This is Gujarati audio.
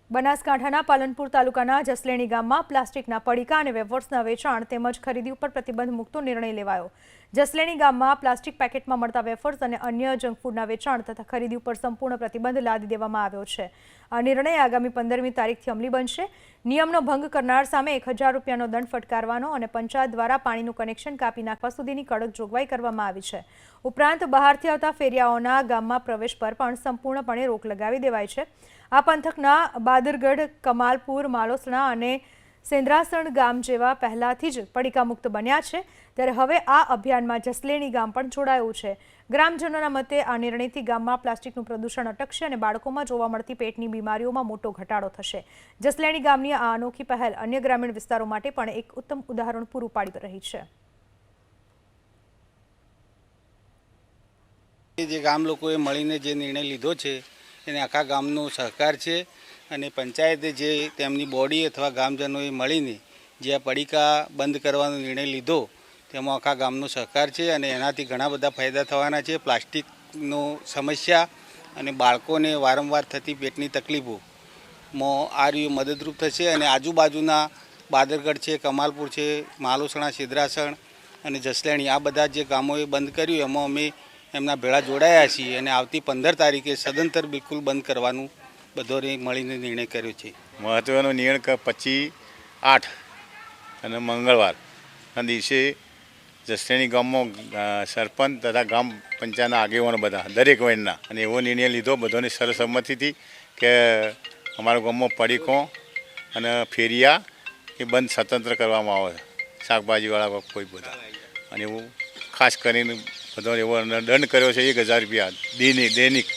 બનાસકાંઠાના પાલનપુર તાલુકાના જસલેણી ગામમાં પ્લાસ્ટિકના પડીકા અને વેફર્સના વેચાણ તેમજ ખરીદી ઉપર પ્રતિબંધ મૂકતો નિર્ણય લેવાયો। જસલેણી ગામમાં પ્લાસ્ટિક પેકેટમાં મળતા વેફર્સ અને અન્ય જંક ફૂડના વેચાણ તથા ખરીદી ઉપર સંપૂર્ણ પ્રતિબંધ લાદી દેવામાં આવ્યો છે। આ નિર્ણય આગામી 15મી તારીખથી અમલી બનશે। નિયમનો ભંગ કરનાર સામે 1000 રૂપિયાનો દંડ ફટકારવાનો અને પંચાયત દ્વારા પાણીનું કનેક્શન કાપી નાખવા સુધીની કડક જોગવાઈ કરવામાં આવી છે। ઉપરાંત બહારથી આવતા ફેરિયાઓના ગામમાં પ્રવેશ પર પણ સંપૂર્ણપણે રોક લગાવી દેવાઈ છે। આ પંથકના બાદરગઢ, કમાલપુર, માલોસણા અને સેન્દ્રાસણ ગામ જેવા પહેલાથી જ પડીકા મુક્ત બન્યા છે, ત્યારે હવે આ અભિયાનમાં જસલેણી ગામ પણ જોડાયું છે। ગ્રામજનોના મતે આ નિર્ણયથી ગામમાં પ્લાસ્ટિકનું પ્રદૂષણ અટકશે અને બાળકોમાં જોવા મળતી પેટની બીમારીઓમાં મોટો ઘટાડો થશે। જસલેણી ગામની આ અનોખી પહેલ અન્ય ગ્રામીણ વિસ્તારો માટે પણ એક ઉત્તમ ઉદાહરણ પૂરું પાડી રહી છે। જે ગામ લોકોએ મળીને જે નિર્ણય લીધો છે એને આખા ગામનો સહકાર છે અને પંચાયતે જે તેમની બોડી અથવા ગામજનોએ મળીને જે આ પડીકા બંધ કરવાનો નિર્ણય લીધો તેમાં આખા ગામનો સહકાર છે અને એનાથી ઘણા બધા ફાયદા થવાના છે। પ્લાસ્ટિકનો સમસ્યા અને બાળકોને વારંવાર થતી પેટની તકલીફોમાં આ રહ્યું મદદરૂપ થશે અને આજુબાજુના બાદરગઢ છે, કમાલપુર છે, માલોસણા, સિદ્રાસણ અને જસલેણી આ બધા જે ગામોએ બંધ કર્યું એમાં અમે એમના ભેળા જોડાયા છીએ અને આવતી 15 તારીખે સદંતર બિલકુલ બંધ કરવાનું બધોને મળીને નિર્ણય કર્યો છે। મહત્વનો નિર્ણય 25/8 અને મંગળવારના દિવસે જસલેણી ગામમાં સરપંચ તથા ગામ પંચાયતના આગેવાનો બધા દરેક વર્ગના અને એવો નિર્ણય લીધો બધાની સર્વસંમતિથી કે અમારા ગામમાં પડીકો અને ફેરિયા એ બંધ સ્વતંત્ર કરવામાં આવે, શાકભાજીવાળા કોઈ બધા અને એવું ખાસ કરીને બધો એવો દંડ કર્યો છે 1000 રૂપિયા દૈનિક